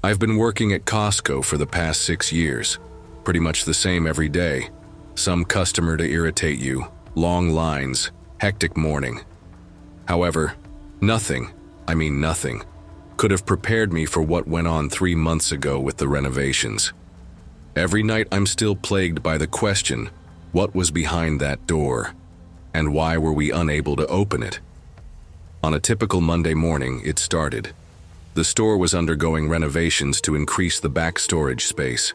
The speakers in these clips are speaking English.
I've been working at Costco for the past 6 years. Pretty much the same every day. Some customer to irritate you, long lines, hectic morning. However, nothing could have prepared me for what went on 3 months ago with the renovations. Every night I'm still plagued by the question, what was behind that door? And why were we unable to open it? On a typical Monday morning, it started. The store was undergoing renovations to increase the back storage space.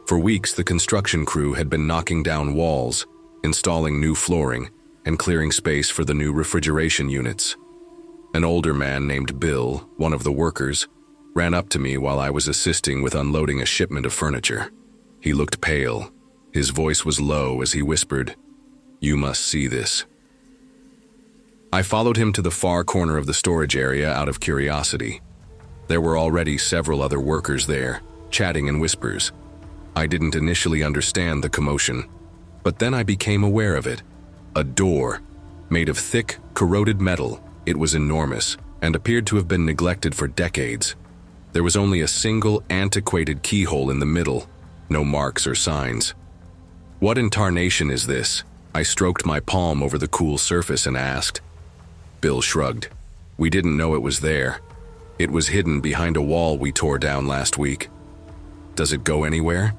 For weeks, the construction crew had been knocking down walls, installing new flooring, and clearing space for the new refrigeration units. An older man named Bill, one of the workers, ran up to me while I was assisting with unloading a shipment of furniture. He looked pale. His voice was low as he whispered, "You must see this." I followed him to the far corner of the storage area out of curiosity. There were already several other workers there, chatting in whispers. I didn't initially understand the commotion, but then I became aware of it. A door, made of thick, corroded metal. It was enormous and appeared to have been neglected for decades. There was only a single antiquated keyhole in the middle, no marks or signs. "What in tarnation is this?" I stroked my palm over the cool surface and asked. Bill shrugged. "We didn't know it was there. It was hidden behind a wall we tore down last week." "Does it go anywhere?"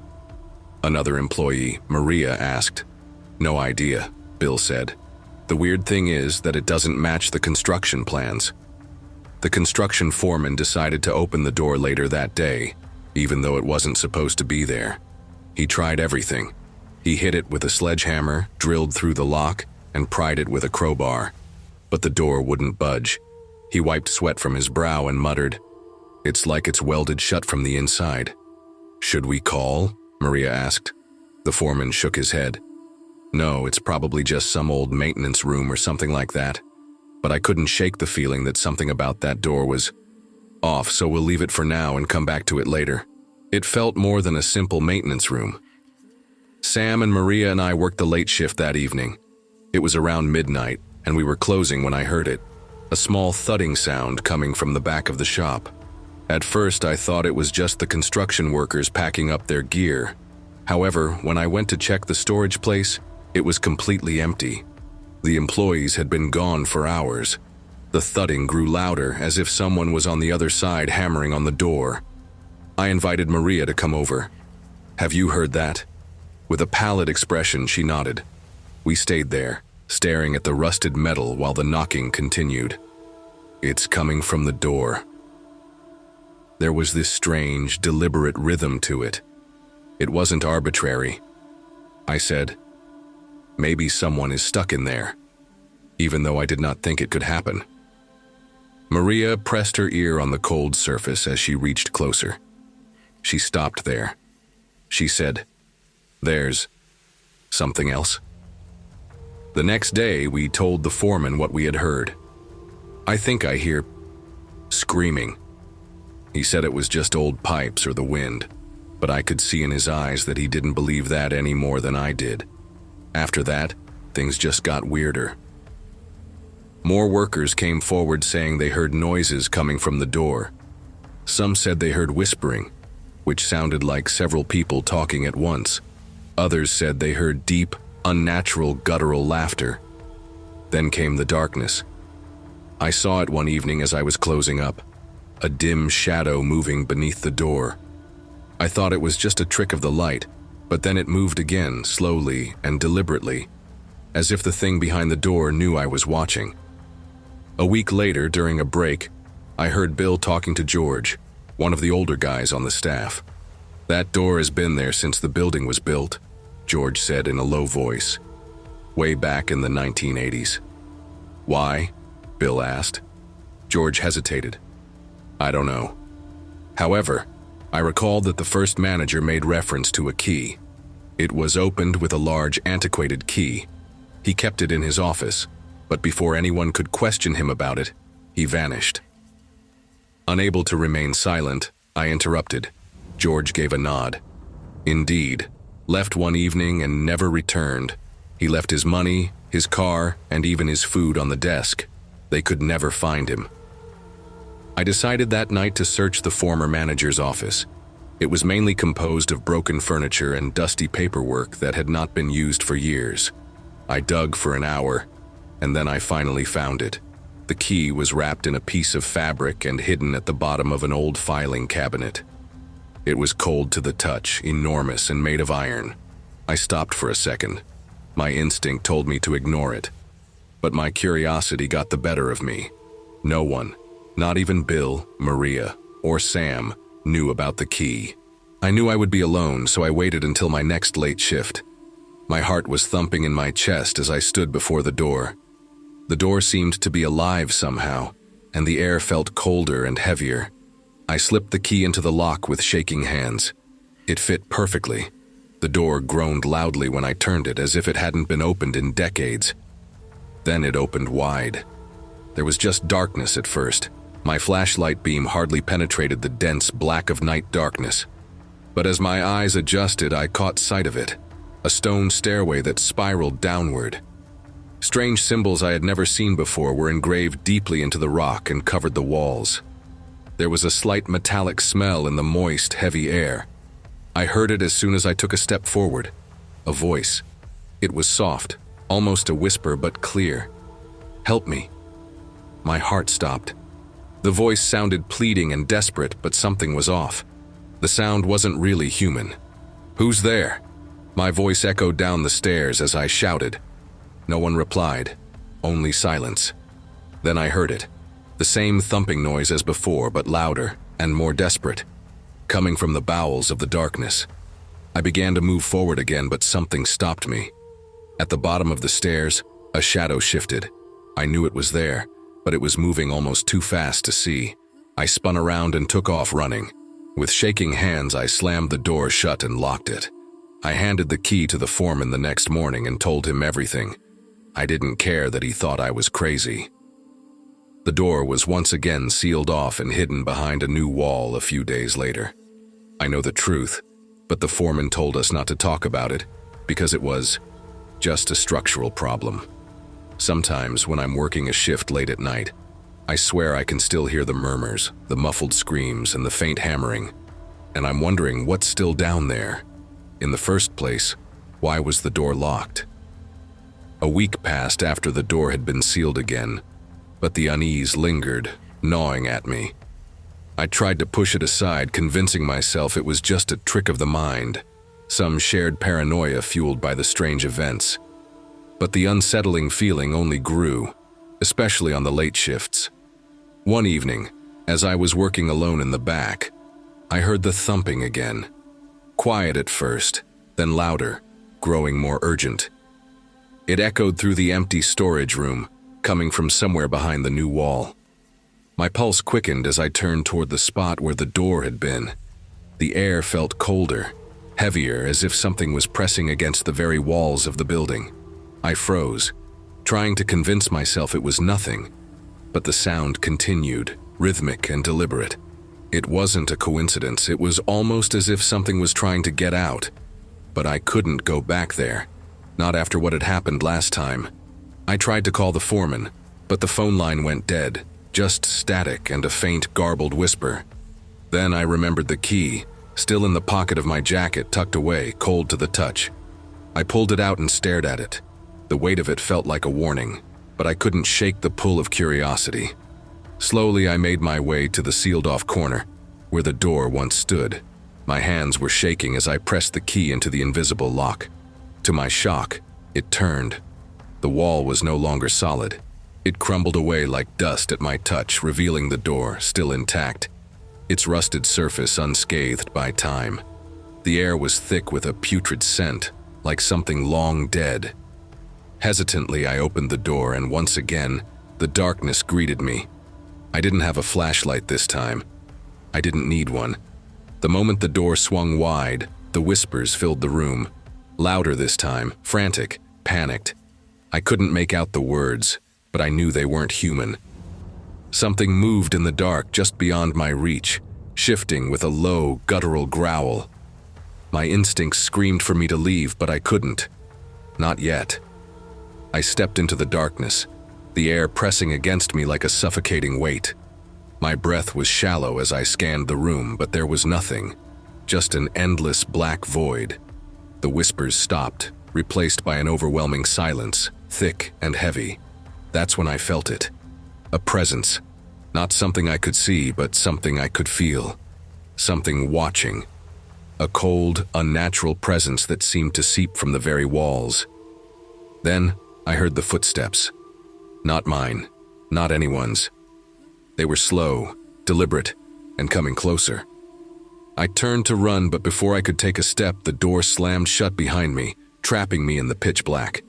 Another employee, Maria, asked. "No idea," Bill said. "The weird thing is that it doesn't match the construction plans." The construction foreman decided to open the door later that day, even though it wasn't supposed to be there. He tried everything. He hit it with a sledgehammer, drilled through the lock, and pried it with a crowbar. But the door wouldn't budge. He wiped sweat from his brow and muttered, "It's like it's welded shut from the inside." "Should we call?" Maria asked. The foreman shook his head. "No, it's probably just some old maintenance room or something like that." But I couldn't shake the feeling that something about that door was off, so we'll leave it for now and come back to it later. It felt more than a simple maintenance room. Sam and Maria and I worked the late shift that evening. It was around midnight, and we were closing when I heard it. A small thudding sound coming from the back of the shop. At first, I thought it was just the construction workers packing up their gear. However, when I went to check the storage place, it was completely empty. The employees had been gone for hours. The thudding grew louder, as if someone was on the other side hammering on the door. I invited Maria to come over. "Have you heard that?" With a pallid expression, she nodded. We stayed there, staring at the rusted metal while the knocking continued. "It's coming from the door." There was this strange, deliberate rhythm to it. It wasn't arbitrary. I said, "Maybe someone is stuck in there," even though I did not think it could happen. Maria pressed her ear on the cold surface as she reached closer. She stopped there. She said, "There's something else." The next day, we told the foreman what we had heard. "I think I hear screaming." He said it was just old pipes or the wind, but I could see in his eyes that he didn't believe that any more than I did. After that, things just got weirder. More workers came forward saying they heard noises coming from the door. Some said they heard whispering, which sounded like several people talking at once. Others said they heard deep, unnatural, guttural laughter. Then came the darkness. I saw it one evening as I was closing up, a dim shadow moving beneath the door. I thought it was just a trick of the light, but then it moved again, slowly and deliberately, as if the thing behind the door knew I was watching. A week later, during a break, I heard Bill talking to George, one of the older guys on the staff. "That door has been there since the building was built," George said in a low voice, "way back in the 1980s. "Why?" Bill asked. George hesitated. "I don't know." However, I recalled that the first manager made reference to a key. It was opened with a large, antiquated key. He kept it in his office, but before anyone could question him about it, he vanished. Unable to remain silent, I interrupted. George gave a nod. "Indeed, left one evening and never returned. He left his money, his car, and even his food on the desk. They could never find him." I decided that night to search the former manager's office. It was mainly composed of broken furniture and dusty paperwork that had not been used for years. I dug for an hour, and then I finally found it. The key was wrapped in a piece of fabric and hidden at the bottom of an old filing cabinet. It was cold to the touch, enormous and made of iron. I stopped for a second. My instinct told me to ignore it. But my curiosity got the better of me. No one, not even Bill, Maria, or Sam, knew about the key. I knew I would be alone, so I waited until my next late shift. My heart was thumping in my chest as I stood before the door. The door seemed to be alive somehow, and the air felt colder and heavier. I slipped the key into the lock with shaking hands. It fit perfectly. The door groaned loudly when I turned it, as if it hadn't been opened in decades. Then it opened wide. There was just darkness at first. My flashlight beam hardly penetrated the dense black of night darkness. But as my eyes adjusted, I caught sight of it. A stone stairway that spiraled downward. Strange symbols I had never seen before were engraved deeply into the rock and covered the walls. There was a slight metallic smell in the moist, heavy air. I heard it as soon as I took a step forward. A voice. It was soft, almost a whisper, but clear. "Help me." My heart stopped. The voice sounded pleading and desperate, but something was off. The sound wasn't really human. "Who's there?" My voice echoed down the stairs as I shouted. No one replied, only silence. Then I heard it. The same thumping noise as before, but louder and more desperate, coming from the bowels of the darkness. I began to move forward again, but something stopped me. At the bottom of the stairs, a shadow shifted. I knew it was there, but it was moving almost too fast to see. I spun around and took off running. With shaking hands, I slammed the door shut and locked it. I handed the key to the foreman the next morning and told him everything. I didn't care that he thought I was crazy. The door was once again sealed off and hidden behind a new wall a few days later. I know the truth, but the foreman told us not to talk about it because it was just a structural problem. Sometimes when I'm working a shift late at night, I swear I can still hear the murmurs, the muffled screams, and the faint hammering, and I'm wondering what's still down there. In the first place, why was the door locked? A week passed after the door had been sealed again, but the unease lingered, gnawing at me. I tried to push it aside, convincing myself it was just a trick of the mind, some shared paranoia fueled by the strange events. But the unsettling feeling only grew, especially on the late shifts. One evening, as I was working alone in the back, I heard the thumping again. Quiet at first, then louder, growing more urgent. It echoed through the empty storage room, coming from somewhere behind the new wall. My pulse quickened as I turned toward the spot where the door had been. The air felt colder, heavier, as if something was pressing against the very walls of the building. I froze, trying to convince myself it was nothing, but the sound continued, rhythmic and deliberate. It wasn't a coincidence. It was almost as if something was trying to get out, but I couldn't go back there. Not after what had happened last time. I tried to call the foreman, but the phone line went dead, just static and a faint, garbled whisper. Then I remembered the key, still in the pocket of my jacket, tucked away, cold to the touch. I pulled it out and stared at it. The weight of it felt like a warning, but I couldn't shake the pull of curiosity. Slowly, I made my way to the sealed-off corner, where the door once stood. My hands were shaking as I pressed the key into the invisible lock. To my shock, it turned. The wall was no longer solid. It crumbled away like dust at my touch, revealing the door, still intact, its rusted surface unscathed by time. The air was thick with a putrid scent, like something long dead. Hesitantly, I opened the door, and once again, the darkness greeted me. I didn't have a flashlight this time. I didn't need one. The moment the door swung wide, the whispers filled the room. Louder this time, frantic, panicked. I couldn't make out the words, but I knew they weren't human. Something moved in the dark just beyond my reach, shifting with a low, guttural growl. My instincts screamed for me to leave, but I couldn't. Not yet. I stepped into the darkness, the air pressing against me like a suffocating weight. My breath was shallow as I scanned the room, but there was nothing, just an endless black void. The whispers stopped, replaced by an overwhelming silence, thick and heavy. That's when I felt it. A presence. Not something I could see, but something I could feel. Something watching. A cold, unnatural presence that seemed to seep from the very walls. Then, I heard the footsteps. Not mine, not anyone's. They were slow, deliberate, and coming closer. I turned to run, but before I could take a step, the door slammed shut behind me, trapping me in the pitch black.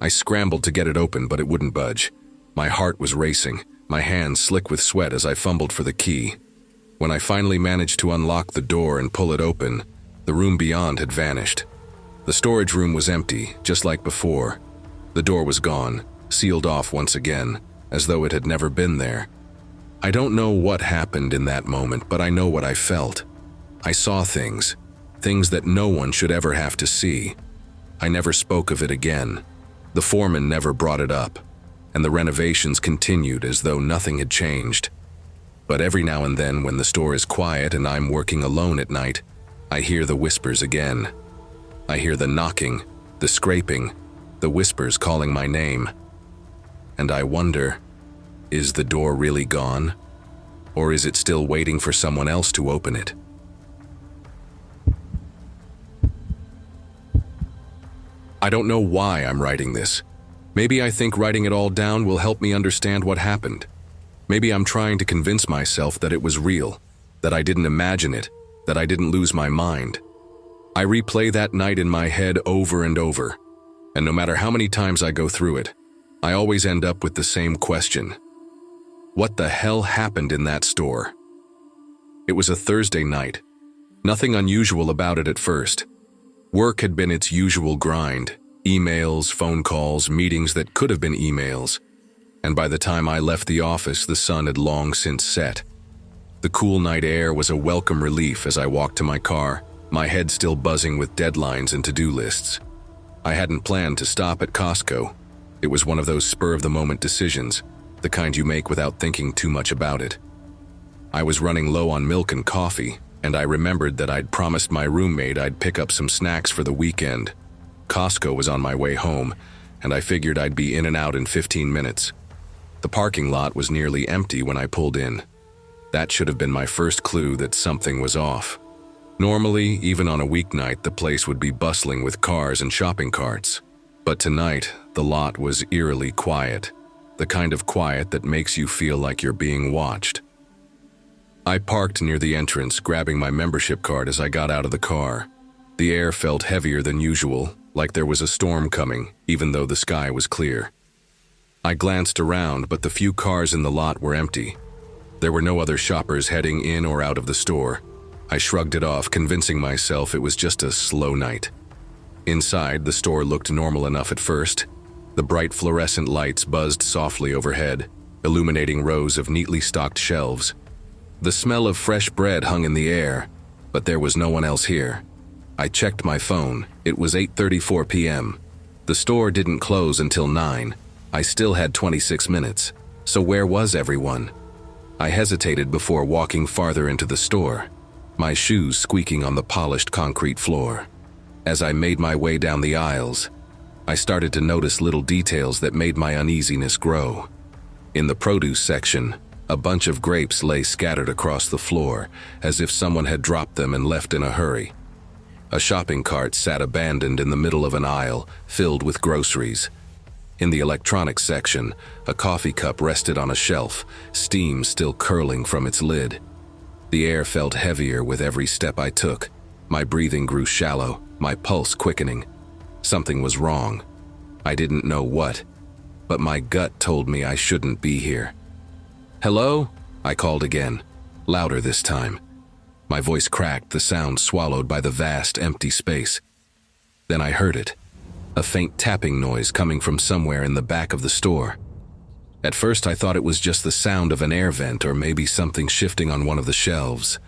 I scrambled to get it open, but it wouldn't budge. My heart was racing, my hands slick with sweat as I fumbled for the key. When I finally managed to unlock the door and pull it open, the room beyond had vanished. The storage room was empty, just like before. The door was gone, sealed off once again, as though it had never been there. I don't know what happened in that moment, but I know what I felt. I saw things that no one should ever have to see. I never spoke of it again. The foreman never brought it up, and the renovations continued as though nothing had changed. But every now and then, when the store is quiet and I'm working alone at night, I hear the whispers again. I hear the knocking, the scraping, the whispers calling my name. And I wonder, is the door really gone? Or is it still waiting for someone else to open it? I don't know why I'm writing this. Maybe I think writing it all down will help me understand what happened. Maybe I'm trying to convince myself that it was real, that I didn't imagine it, that I didn't lose my mind. I replay that night in my head over and over, and no matter how many times I go through it, I always end up with the same question. What the hell happened in that store? It was a Thursday night. Nothing unusual about it at first. Work had been its usual grind, emails, phone calls, meetings that could have been emails. And by the time I left the office, the sun had long since set. The cool night air was a welcome relief as I walked to my car, my head still buzzing with deadlines and to-do lists. I hadn't planned to stop at Costco. It was one of those spur-of-the-moment decisions, the kind you make without thinking too much about it. I was running low on milk and coffee, and I remembered that I'd promised my roommate I'd pick up some snacks for the weekend. Costco was on my way home, and I figured I'd be in and out in 15 minutes. The parking lot was nearly empty when I pulled in. That should have been my first clue that something was off. Normally, even on a weeknight, the place would be bustling with cars and shopping carts. But tonight, the lot was eerily quiet, the kind of quiet that makes you feel like you're being watched. I parked near the entrance, grabbing my membership card as I got out of the car. The air felt heavier than usual, like there was a storm coming, even though the sky was clear. I glanced around, but the few cars in the lot were empty. There were no other shoppers heading in or out of the store. I shrugged it off, convincing myself it was just a slow night. Inside, the store looked normal enough at first. The bright fluorescent lights buzzed softly overhead, illuminating rows of neatly stocked shelves. The smell of fresh bread hung in the air, but there was no one else here. I checked my phone. It was 8:34 p.m. The store didn't close until 9. I still had 26 minutes. So where was everyone? I hesitated before walking farther into the store, my shoes squeaking on the polished concrete floor. As I made my way down the aisles, I started to notice little details that made my uneasiness grow. In the produce section, a bunch of grapes lay scattered across the floor, as if someone had dropped them and left in a hurry. A shopping cart sat abandoned in the middle of an aisle, filled with groceries. In the electronics section, a coffee cup rested on a shelf, steam still curling from its lid. The air felt heavier with every step I took. My breathing grew shallow, my pulse quickening. Something was wrong. I didn't know what, but my gut told me I shouldn't be here. "Hello?" I called again, louder this time. My voice cracked, the sound swallowed by the vast, empty space. Then I heard it. A faint tapping noise coming from somewhere in the back of the store. At first I thought it was just the sound of an air vent or maybe something shifting on one of the shelves.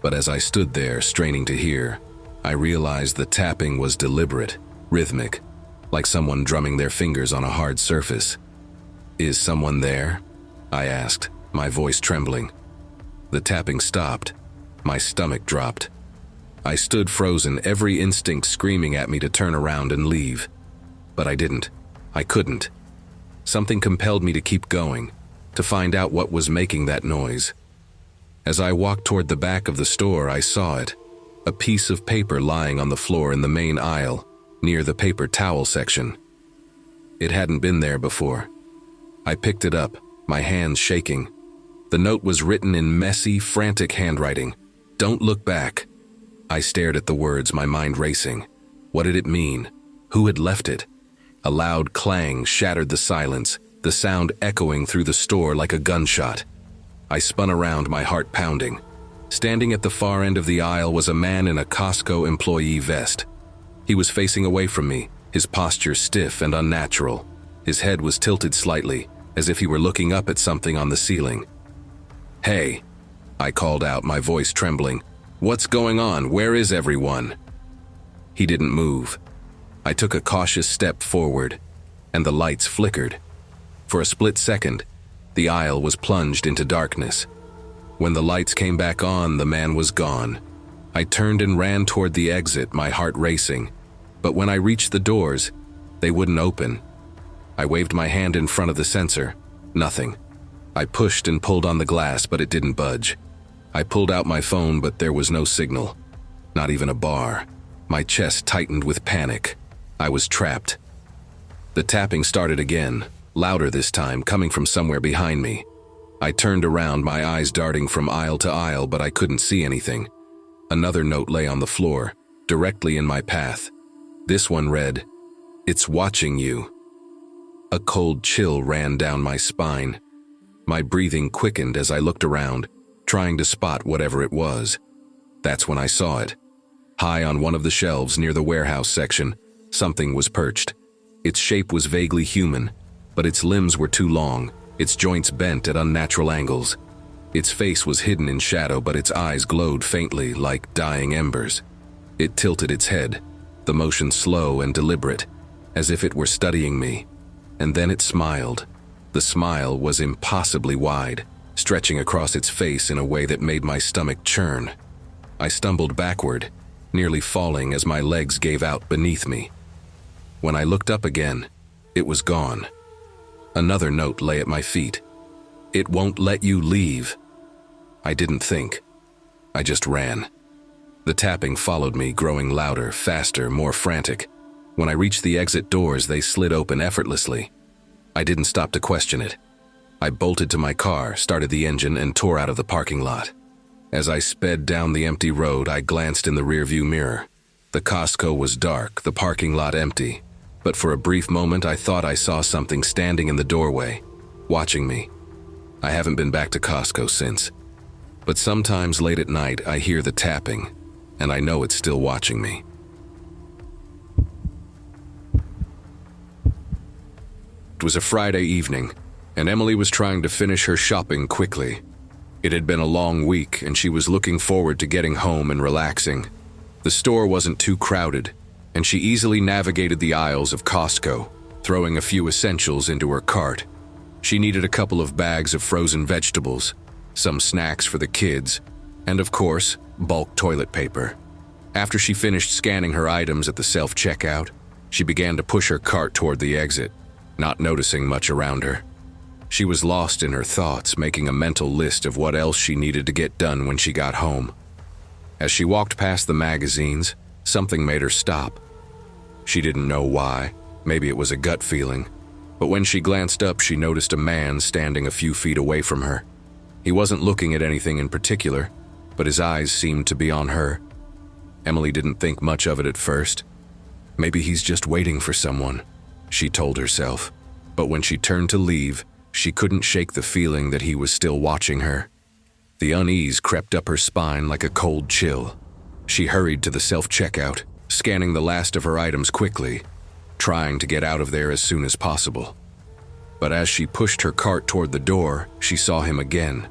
But as I stood there, straining to hear, I realized the tapping was deliberate, rhythmic, like someone drumming their fingers on a hard surface. "Is someone there?" I asked, my voice trembling. The tapping stopped. My stomach dropped. I stood frozen, every instinct screaming at me to turn around and leave. But I didn't. I couldn't. Something compelled me to keep going, to find out what was making that noise. As I walked toward the back of the store, I saw it. A piece of paper lying on the floor in the main aisle, near the paper towel section. It hadn't been there before. I picked it up, my hands shaking. The note was written in messy, frantic handwriting. "Don't look back." I stared at the words, my mind racing. What did it mean? Who had left it? A loud clang shattered the silence, the sound echoing through the store like a gunshot. I spun around, my heart pounding. Standing at the far end of the aisle was a man in a Costco employee vest. He was facing away from me, his posture stiff and unnatural. His head was tilted slightly, as if he were looking up at something on the ceiling. "Hey," I called out, my voice trembling. "What's going on? Where is everyone?" He didn't move. I took a cautious step forward, and the lights flickered. For a split second, the aisle was plunged into darkness. When the lights came back on, the man was gone. I turned and ran toward the exit, my heart racing. But when I reached the doors, they wouldn't open. I waved my hand in front of the sensor. Nothing. I pushed and pulled on the glass, but it didn't budge. I pulled out my phone, but there was no signal. Not even a bar. My chest tightened with panic. I was trapped. The tapping started again, louder this time, coming from somewhere behind me. I turned around, my eyes darting from aisle to aisle, but I couldn't see anything. Another note lay on the floor, directly in my path. This one read, "It's watching you." A cold chill ran down my spine. My breathing quickened as I looked around, trying to spot whatever it was. That's when I saw it. High on one of the shelves near the warehouse section, something was perched. Its shape was vaguely human, but its limbs were too long, its joints bent at unnatural angles. Its face was hidden in shadow, but its eyes glowed faintly like dying embers. It tilted its head, the motion slow and deliberate, as if it were studying me. And then it smiled. The smile was impossibly wide, stretching across its face in a way that made my stomach churn. I stumbled backward, nearly falling as my legs gave out beneath me. When I looked up again, it was gone. Another note lay at my feet. "It won't let you leave." I didn't think. I just ran. The tapping followed me, growing louder, faster, more frantic. When I reached the exit doors, they slid open effortlessly. I didn't stop to question it. I bolted to my car, started the engine, and tore out of the parking lot. As I sped down the empty road, I glanced in the rearview mirror. The Costco was dark, the parking lot empty. But for a brief moment, I thought I saw something standing in the doorway, watching me. I haven't been back to Costco since. But sometimes late at night, I hear the tapping, and I know it's still watching me. It was a Friday evening, and Emily was trying to finish her shopping quickly. It had been a long week, and she was looking forward to getting home and relaxing. The store wasn't too crowded, and she easily navigated the aisles of Costco, throwing a few essentials into her cart. She needed a couple of bags of frozen vegetables, some snacks for the kids, and of course, bulk toilet paper. After she finished scanning her items at the self-checkout, she began to push her cart toward the exit, not noticing much around her. She was lost in her thoughts, making a mental list of what else she needed to get done when she got home. As she walked past the magazines, something made her stop. She didn't know why, maybe it was a gut feeling, but when she glanced up, she noticed a man standing a few feet away from her. He wasn't looking at anything in particular, but his eyes seemed to be on her. Emily didn't think much of it at first. Maybe he's just waiting for someone, she told herself. But when she turned to leave, she couldn't shake the feeling that he was still watching her. The unease crept up her spine like a cold chill. She hurried to the self-checkout, scanning the last of her items quickly, trying to get out of there as soon as possible. But as she pushed her cart toward the door, she saw him again,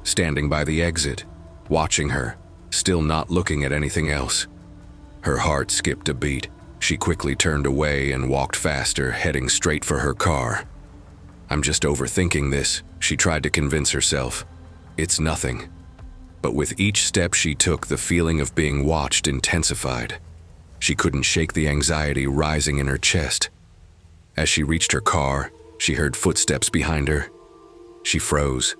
standing by the exit, watching her, still not looking at anything else. Her heart skipped a beat. She quickly turned away and walked faster, heading straight for her car. "I'm just overthinking this," she tried to convince herself. "It's nothing. But with each step she took, the feeling of being watched intensified. She couldn't shake the anxiety rising in her chest. As she reached her car, she heard footsteps behind her. She froze.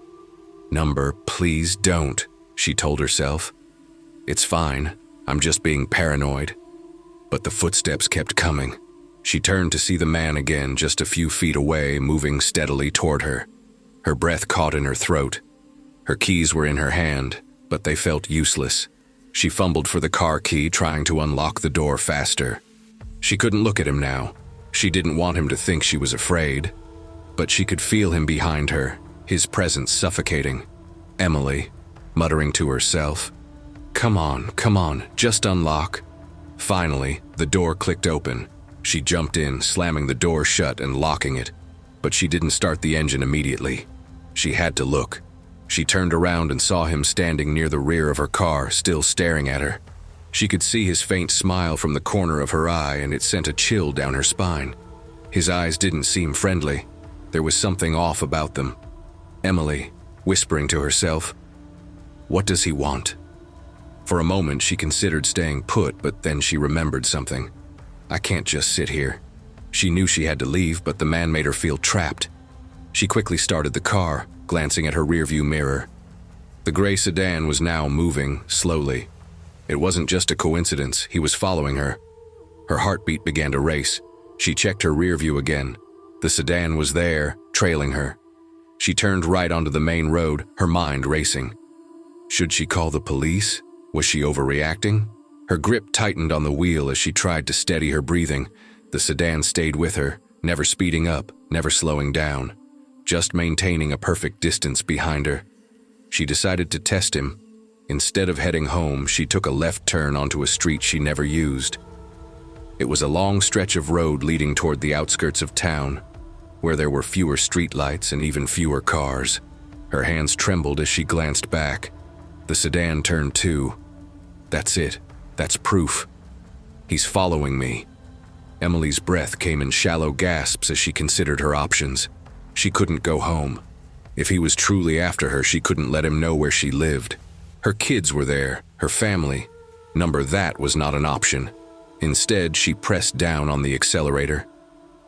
"Number, please don't," she told herself. "It's fine, I'm just being paranoid." But the footsteps kept coming. She turned to see the man again, just a few feet away, moving steadily toward her. Her breath caught in her throat. Her keys were in her hand, but they felt useless. She fumbled for the car key, trying to unlock the door faster. She couldn't look at him now. She didn't want him to think she was afraid. But she could feel him behind her, his presence suffocating. Emily, muttering to herself. Come on, just unlock." Finally, the door clicked open. She jumped in, slamming the door shut and locking it. But she didn't start the engine immediately. She had to look. She turned around and saw him standing near the rear of her car, still staring at her. She could see his faint smile from the corner of her eye, and it sent a chill down her spine. His eyes didn't seem friendly. There was something off about them. Emily, whispering to herself, "What does he want?" For a moment she considered staying put, but then she remembered something. I can't just sit here. She knew she had to leave, but the man made her feel trapped. She quickly started the car, glancing at her rearview mirror. The gray sedan was now moving slowly. It wasn't just a coincidence, he was following her. Her heartbeat began to race. She checked her rearview again. The sedan was there, trailing her. She turned right onto the main road, her mind racing. Should she call the police? Was she overreacting? Her grip tightened on the wheel as she tried to steady her breathing. The sedan stayed with her, never speeding up, never slowing down, just maintaining a perfect distance behind her. She decided to test him. Instead of heading home, she took a left turn onto a street she never used. It was a long stretch of road leading toward the outskirts of town, where there were fewer streetlights and even fewer cars. Her hands trembled as she glanced back. The sedan turned too. That's it. That's proof. He's following me. Emily's breath came in shallow gasps as she considered her options. She couldn't go home. If he was truly after her, she couldn't let him know where she lived. Her kids were there, her family. That was not an option. Instead, she pressed down on the accelerator.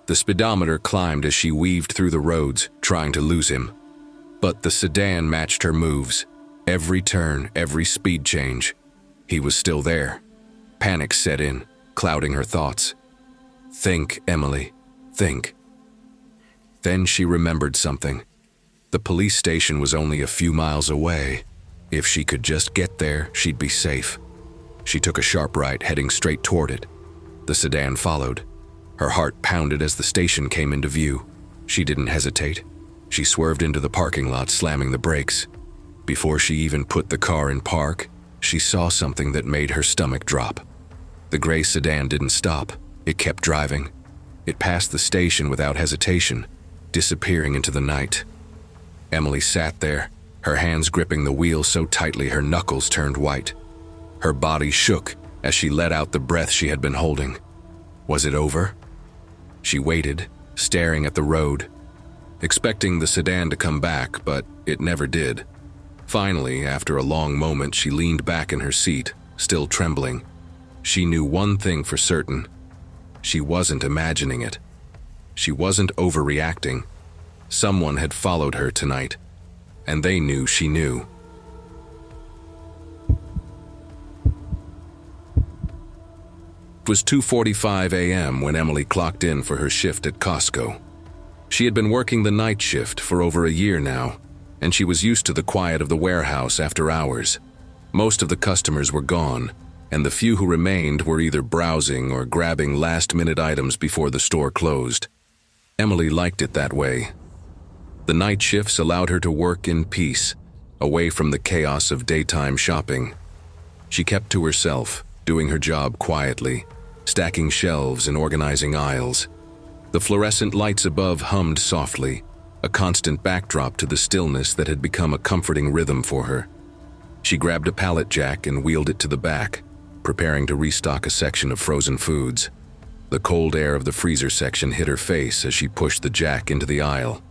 The speedometer climbed as she weaved through the roads, trying to lose him. But the sedan matched her moves. Every turn, every speed change. He was still there. Panic set in, clouding her thoughts. Think, Emily, think. Then she remembered something. The police station was only a few miles away. If she could just get there, she'd be safe. She took a sharp right, heading straight toward it. The sedan followed. Her heart pounded as the station came into view. She didn't hesitate. She swerved into the parking lot, slamming the brakes. Before she even put the car in park, she saw something that made her stomach drop. The gray sedan didn't stop. It kept driving. It passed the station without hesitation, disappearing into the night. Emily sat there, her hands gripping the wheel so tightly her knuckles turned white. Her body shook as she let out the breath she had been holding. Was it over? She waited, staring at the road, expecting the sedan to come back, but it never did. Finally, after a long moment, she leaned back in her seat, still trembling. She knew one thing for certain. She wasn't imagining it. She wasn't overreacting. Someone had followed her tonight, and they knew she knew. It was 2:45 a.m. when Emily clocked in for her shift at Costco. She had been working the night shift for over a year now, and she was used to the quiet of the warehouse after hours. Most of the customers were gone, and the few who remained were either browsing or grabbing last-minute items before the store closed. Emily liked it that way. The night shifts allowed her to work in peace, away from the chaos of daytime shopping. She kept to herself, doing her job quietly, stacking shelves and organizing aisles. The fluorescent lights above hummed softly, a constant backdrop to the stillness that had become a comforting rhythm for her. She grabbed a pallet jack and wheeled it to the back, preparing to restock a section of frozen foods. The cold air of the freezer section hit her face as she pushed the jack into the aisle.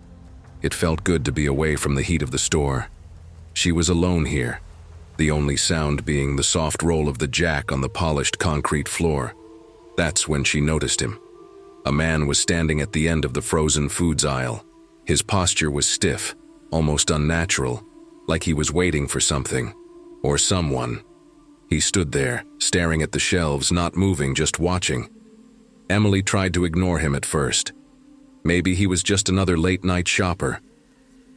It felt good to be away from the heat of the store. She was alone here. the only sound being the soft roll of the jack on the polished concrete floor. That's when she noticed him. A man was standing at the end of the frozen foods aisle. His posture was stiff, almost unnatural, like he was waiting for something, or someone. He stood there, staring at the shelves, not moving, just watching. Emily tried to ignore him at first. Maybe he was just another late-night shopper.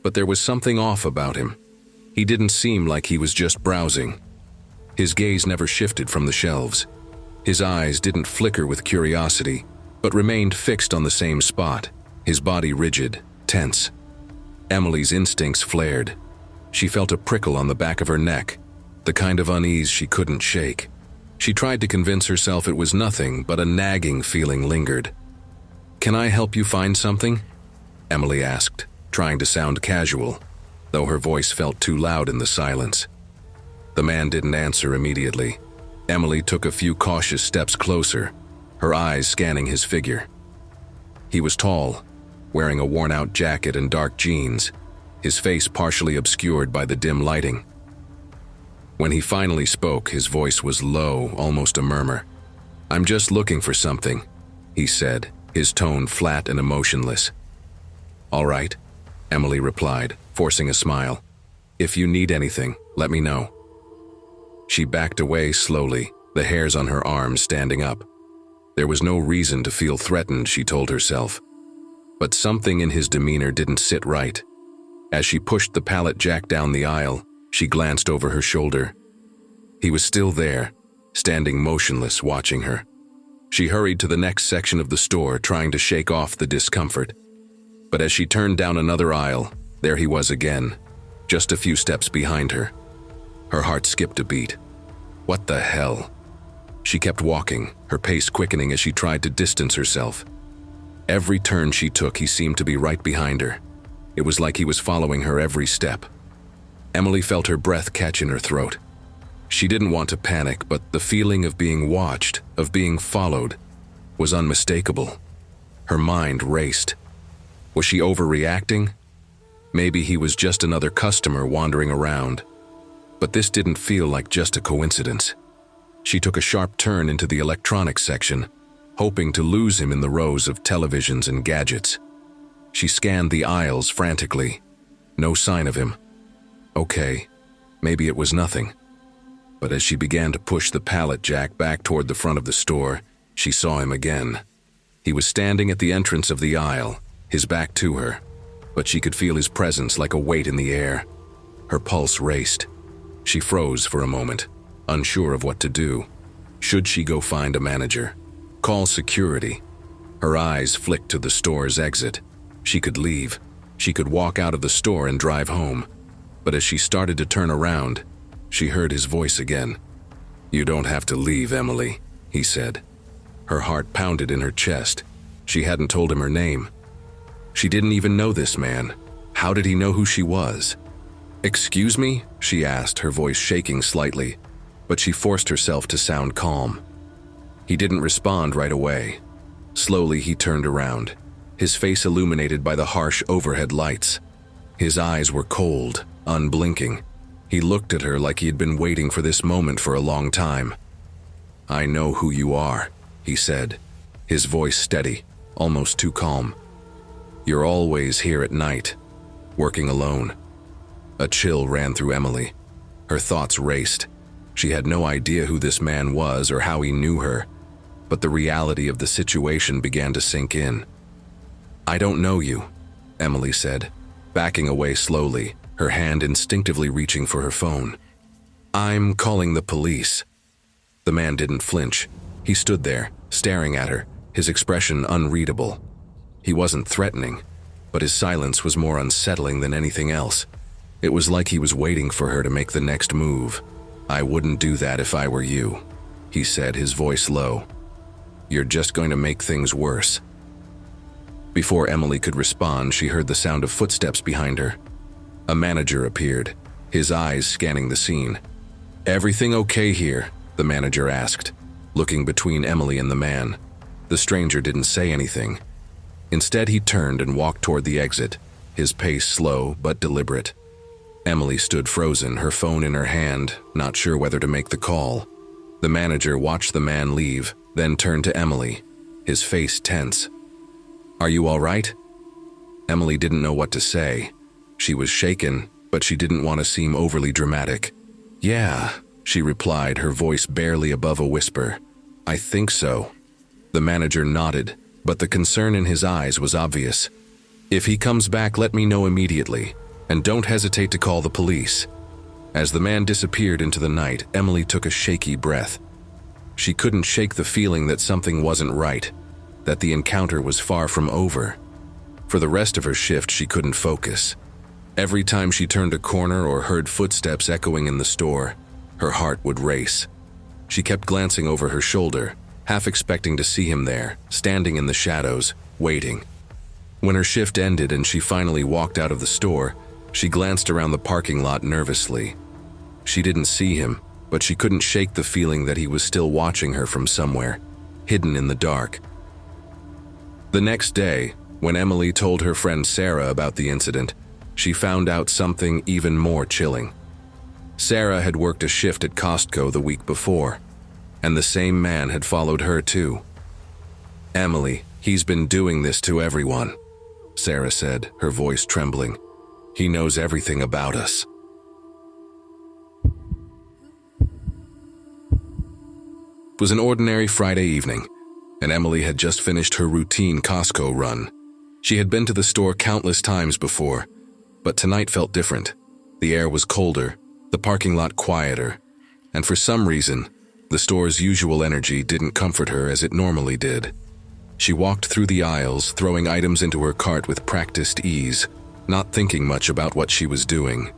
But there was something off about him. He didn't seem like he was just browsing. His gaze never shifted from the shelves. His eyes didn't flicker with curiosity, but remained fixed on the same spot, his body rigid, tense. Emily's instincts flared. She felt a prickle on the back of her neck, the kind of unease she couldn't shake. She tried to convince herself it was nothing, but a nagging feeling lingered. "Can I help you find something?" Emily asked, trying to sound casual, though her voice felt too loud in the silence. The man didn't answer immediately. Emily took a few cautious steps closer, her eyes scanning his figure. He was tall, wearing a worn-out jacket and dark jeans, his face partially obscured by the dim lighting. When he finally spoke, his voice was low, almost a murmur. "I'm just looking for something," he said, his tone flat and emotionless. "All right," Emily replied, forcing a smile. "If you need anything, let me know." She backed away slowly, the hairs on her arms standing up. There was no reason to feel threatened, she told herself. But something in his demeanor didn't sit right. As she pushed the pallet jack down the aisle, she glanced over her shoulder. He was still there, standing motionless, watching her. She hurried to the next section of the store, trying to shake off the discomfort. But as she turned down another aisle, there he was again, just a few steps behind her. Her heart skipped a beat. What the hell? She kept walking, her pace quickening as she tried to distance herself. Every turn she took, he seemed to be right behind her. It was like he was following her every step. Emily felt her breath catch in her throat. She didn't want to panic, but the feeling of being watched, of being followed, was unmistakable. Her mind raced. Was she overreacting? Maybe he was just another customer wandering around. But this didn't feel like just a coincidence. She took a sharp turn into the electronics section, hoping to lose him in the rows of televisions and gadgets. She scanned the aisles frantically. No sign of him. Okay, maybe it was nothing. But as she began to push the pallet jack back toward the front of the store, she saw him again. He was standing at the entrance of the aisle, his back to her, but she could feel his presence like a weight in the air. Her pulse raced. She froze for a moment, unsure of what to do. Should she go find a manager? Call security? Her eyes flicked to the store's exit. She could leave. She could walk out of the store and drive home. But as she started to turn around, she heard his voice again. "You don't have to leave, Emily," he said. Her heart pounded in her chest. She hadn't told him her name. She didn't even know this man. How did he know who she was? "Excuse me?" she asked, her voice shaking slightly, but she forced herself to sound calm. He didn't respond right away. Slowly he turned around, his face illuminated by the harsh overhead lights. His eyes were cold, unblinking. He looked at her like he had been waiting for this moment for a long time. "I know who you are," he said, his voice steady, almost too calm. "You're always here at night, working alone." A chill ran through Emily. Her thoughts raced. She had no idea who this man was or how he knew her, but the reality of the situation began to sink in. "I don't know you," Emily said, backing away slowly, her hand instinctively reaching for her phone. "I'm calling the police." The man didn't flinch. He stood there, staring at her, his expression unreadable. He wasn't threatening, but his silence was more unsettling than anything else. It was like he was waiting for her to make the next move. "I wouldn't do that if I were you," he said, his voice low. "You're just going to make things worse." Before Emily could respond, she heard the sound of footsteps behind her. A manager appeared, his eyes scanning the scene. "Everything okay here?" the manager asked, looking between Emily and the man. The stranger didn't say anything. Instead, he turned and walked toward the exit, his pace slow but deliberate. Emily stood frozen, her phone in her hand, not sure whether to make the call. The manager watched the man leave, then turned to Emily, his face tense. "Are you all right?" Emily didn't know what to say. She was shaken, but she didn't want to seem overly dramatic. "Yeah," she replied, her voice barely above a whisper. "I think so." The manager nodded, but the concern in his eyes was obvious. "If he comes back, let me know immediately, and don't hesitate to call the police." As the man disappeared into the night, Emily took a shaky breath. She couldn't shake the feeling that something wasn't right, that the encounter was far from over. For the rest of her shift, she couldn't focus. Every time she turned a corner or heard footsteps echoing in the store, her heart would race. She kept glancing over her shoulder, half expecting to see him there, standing in the shadows, waiting. When her shift ended and she finally walked out of the store, she glanced around the parking lot nervously. She didn't see him, but she couldn't shake the feeling that he was still watching her from somewhere, hidden in the dark. The next day, when Emily told her friend Sarah about the incident, she found out something even more chilling. Sarah had worked a shift at Costco the week before, and the same man had followed her too. "Emily, he's been doing this to everyone," Sarah said, her voice trembling. "He knows everything about us." It was an ordinary Friday evening, and Emily had just finished her routine Costco run. She had been to the store countless times before, but tonight felt different. The air was colder, the parking lot quieter, and for some reason, the store's usual energy didn't comfort her as it normally did. She walked through the aisles, throwing items into her cart with practiced ease, not thinking much about what she was doing.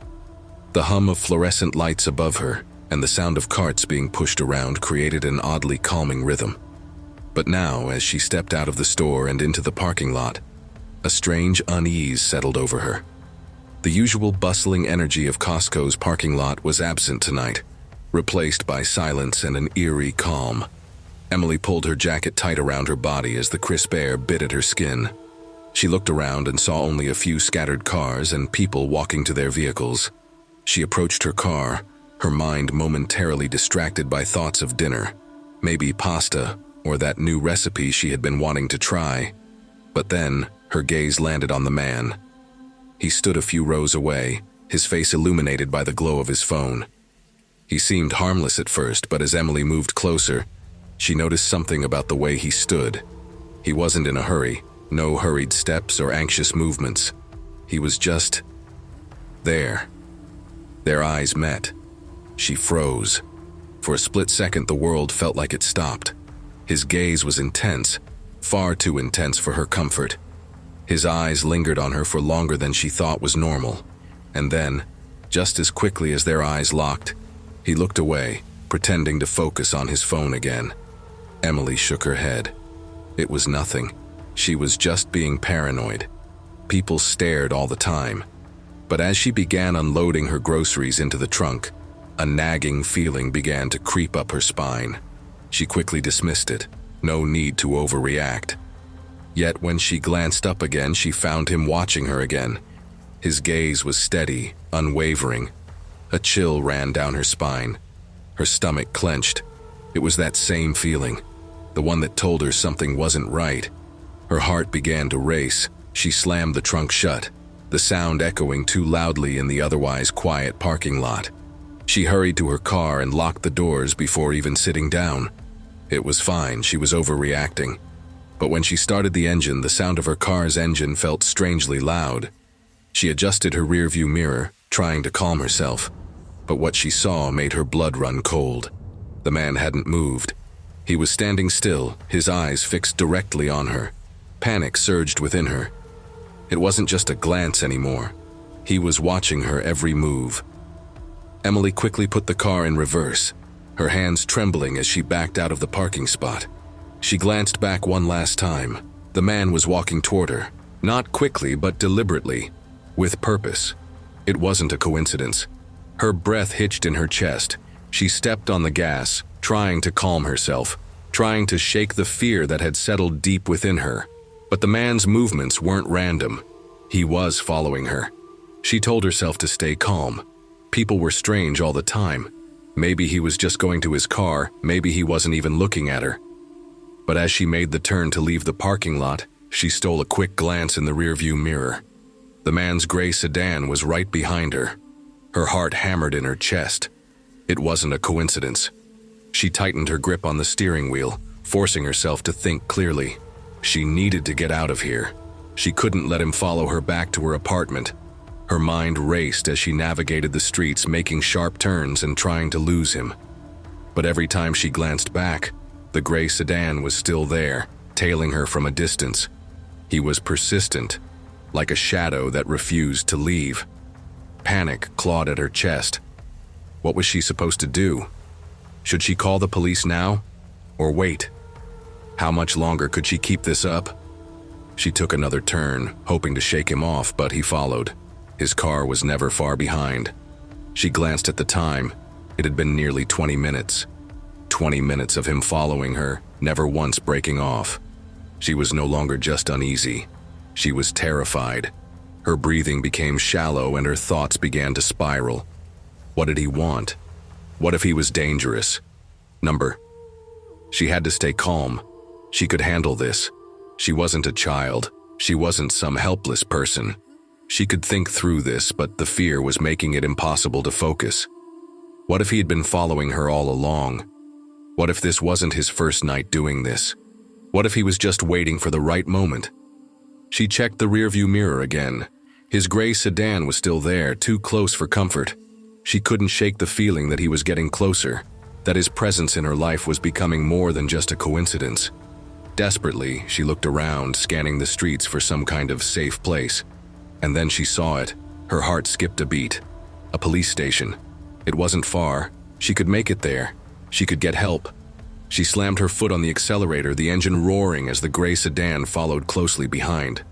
The hum of fluorescent lights above her and the sound of carts being pushed around created an oddly calming rhythm. But now, as she stepped out of the store and into the parking lot, a strange unease settled over her. The usual bustling energy of Costco's parking lot was absent tonight, replaced by silence and an eerie calm. Emily pulled her jacket tight around her body as the crisp air bit at her skin. She looked around and saw only a few scattered cars and people walking to their vehicles. She approached her car, her mind momentarily distracted by thoughts of dinner, maybe pasta or that new recipe she had been wanting to try. But then, her gaze landed on the man. He stood a few rows away, his face illuminated by the glow of his phone. He seemed harmless at first, but as Emily moved closer, she noticed something about the way he stood. He wasn't in a hurry, no hurried steps or anxious movements. He was just there. Their eyes met. She froze. For a split second, the world felt like it stopped. His gaze was intense, far too intense for her comfort. His eyes lingered on her for longer than she thought was normal. And then, just as quickly as their eyes locked, he looked away, pretending to focus on his phone again. Emily shook her head. It was nothing. She was just being paranoid. People stared all the time. But as she began unloading her groceries into the trunk, a nagging feeling began to creep up her spine. She quickly dismissed it. No need to overreact. Yet when she glanced up again, she found him watching her again. His gaze was steady, unwavering. A chill ran down her spine. Her stomach clenched. It was that same feeling, the one that told her something wasn't right. Her heart began to race. She slammed the trunk shut, the sound echoing too loudly in the otherwise quiet parking lot. She hurried to her car and locked the doors before even sitting down. It was fine, she was overreacting. But when she started the engine, the sound of her car's engine felt strangely loud. She adjusted her rearview mirror, trying to calm herself. But what she saw made her blood run cold. The man hadn't moved. He was standing still, his eyes fixed directly on her. Panic surged within her. It wasn't just a glance anymore. He was watching her every move. Emily quickly put the car in reverse, her hands trembling as she backed out of the parking spot. She glanced back one last time. The man was walking toward her, not quickly but deliberately, with purpose. It wasn't a coincidence. Her breath hitched in her chest. She stepped on the gas, trying to calm herself, trying to shake the fear that had settled deep within her. But the man's movements weren't random. He was following her. She told herself to stay calm. People were strange all the time. Maybe he was just going to his car, maybe he wasn't even looking at her. But as she made the turn to leave the parking lot, she stole a quick glance in the rearview mirror. The man's gray sedan was right behind her. Her heart hammered in her chest. It wasn't a coincidence. She tightened her grip on the steering wheel, forcing herself to think clearly. She needed to get out of here. She couldn't let him follow her back to her apartment. Her mind raced as she navigated the streets, making sharp turns and trying to lose him. But every time she glanced back, the gray sedan was still there, tailing her from a distance. He was persistent, like a shadow that refused to leave. Panic clawed at her chest. What was she supposed to do? Should she call the police now? Or wait? How much longer could she keep this up? She took another turn, hoping to shake him off, but he followed. His car was never far behind. She glanced at the time. It had been nearly 20 minutes. 20 minutes of him following her, never once breaking off. She was no longer just uneasy. She was terrified. Her breathing became shallow and her thoughts began to spiral. What did he want? What if he was dangerous? She had to stay calm. She could handle this. She wasn't a child. She wasn't some helpless person. She could think through this, but the fear was making it impossible to focus. What if he had been following her all along? What if this wasn't his first night doing this? What if he was just waiting for the right moment? She checked the rearview mirror again. His gray sedan was still there, too close for comfort. She couldn't shake the feeling that he was getting closer, that his presence in her life was becoming more than just a coincidence. Desperately, she looked around, scanning the streets for some kind of safe place. And then she saw it. Her heart skipped a beat. A police station. It wasn't far. She could make it there. She could get help. She slammed her foot on the accelerator, the engine roaring as the gray sedan followed closely behind.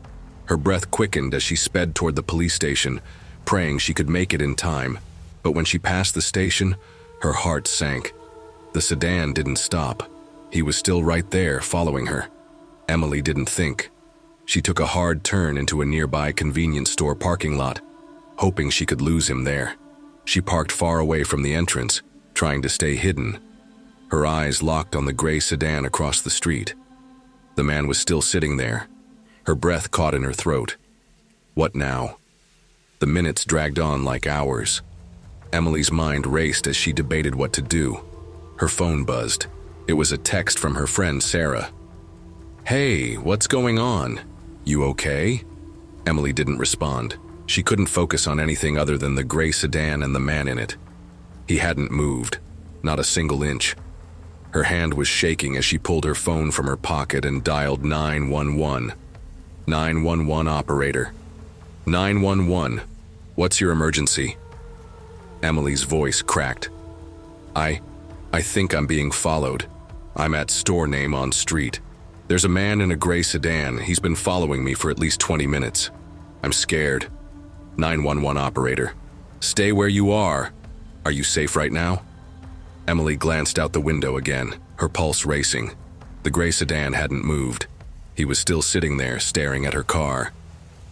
Her breath quickened as she sped toward the police station, praying she could make it in time. But when she passed the station, her heart sank. The sedan didn't stop. He was still right there, following her. Emily didn't think. She took a hard turn into a nearby convenience store parking lot, hoping she could lose him there. She parked far away from the entrance, trying to stay hidden. Her eyes locked on the gray sedan across the street. The man was still sitting there. Her breath caught in her throat. What now? The minutes dragged on like hours. Emily's mind raced as she debated what to do. Her phone buzzed. It was a text from her friend Sarah. "Hey, what's going on? You okay?" Emily didn't respond. She couldn't focus on anything other than the gray sedan and the man in it. He hadn't moved, not a single inch. Her hand was shaking as she pulled her phone from her pocket and dialed 911. 911 operator. 911. What's your emergency? Emily's voice cracked. I think I'm being followed. I'm at store name on street. There's a man in a gray sedan. He's been following me for at least 20 minutes. I'm scared. 911 operator. Stay where you are. Are you safe right now? Emily glanced out the window again, her pulse racing. The gray sedan hadn't moved. He was still sitting there, staring at her car.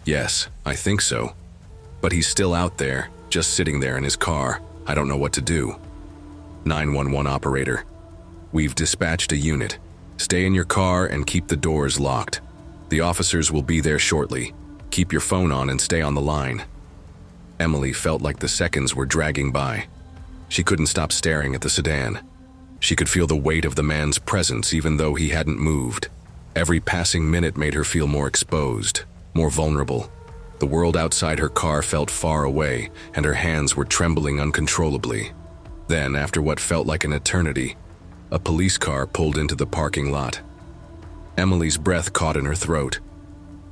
Yes, I think so. But he's still out there, just sitting there in his car. I don't know what to do. 911 operator. We've dispatched a unit. Stay in your car and keep the doors locked. The officers will be there shortly. Keep your phone on and stay on the line. Emily felt like the seconds were dragging by. She couldn't stop staring at the sedan. She could feel the weight of the man's presence even though he hadn't moved. Every passing minute made her feel more exposed, more vulnerable. The world outside her car felt far away, and her hands were trembling uncontrollably. Then, after what felt like an eternity, a police car pulled into the parking lot. Emily's breath caught in her throat.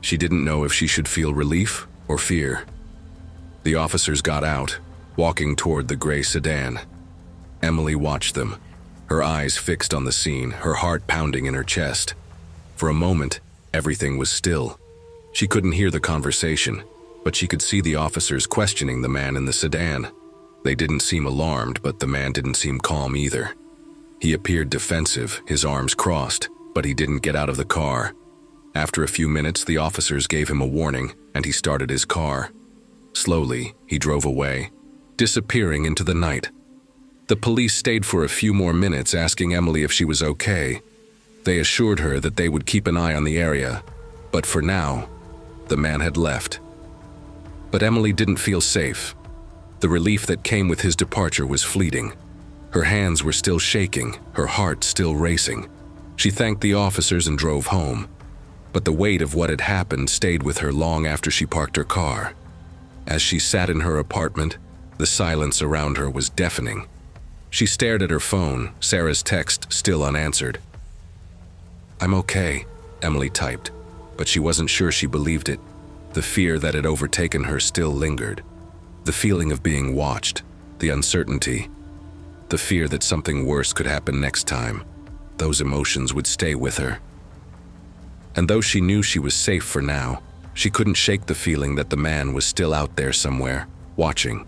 She didn't know if she should feel relief or fear. The officers got out, walking toward the gray sedan. Emily watched them, her eyes fixed on the scene, her heart pounding in her chest. For a moment, everything was still. She couldn't hear the conversation, but she could see the officers questioning the man in the sedan. They didn't seem alarmed, but the man didn't seem calm either. He appeared defensive, his arms crossed, but he didn't get out of the car. After a few minutes, the officers gave him a warning, and he started his car. Slowly, he drove away, disappearing into the night. The police stayed for a few more minutes asking Emily if she was okay. They assured her that they would keep an eye on the area, but for now, the man had left. But Emily didn't feel safe. The relief that came with his departure was fleeting. Her hands were still shaking, her heart still racing. She thanked the officers and drove home. But the weight of what had happened stayed with her long after she parked her car. As she sat in her apartment, the silence around her was deafening. She stared at her phone, Sarah's text still unanswered. "I'm okay," Emily typed, but she wasn't sure she believed it. The fear that had overtaken her still lingered. The feeling of being watched, the uncertainty, the fear that something worse could happen next time. Those emotions would stay with her. And though she knew she was safe for now, she couldn't shake the feeling that the man was still out there somewhere, watching.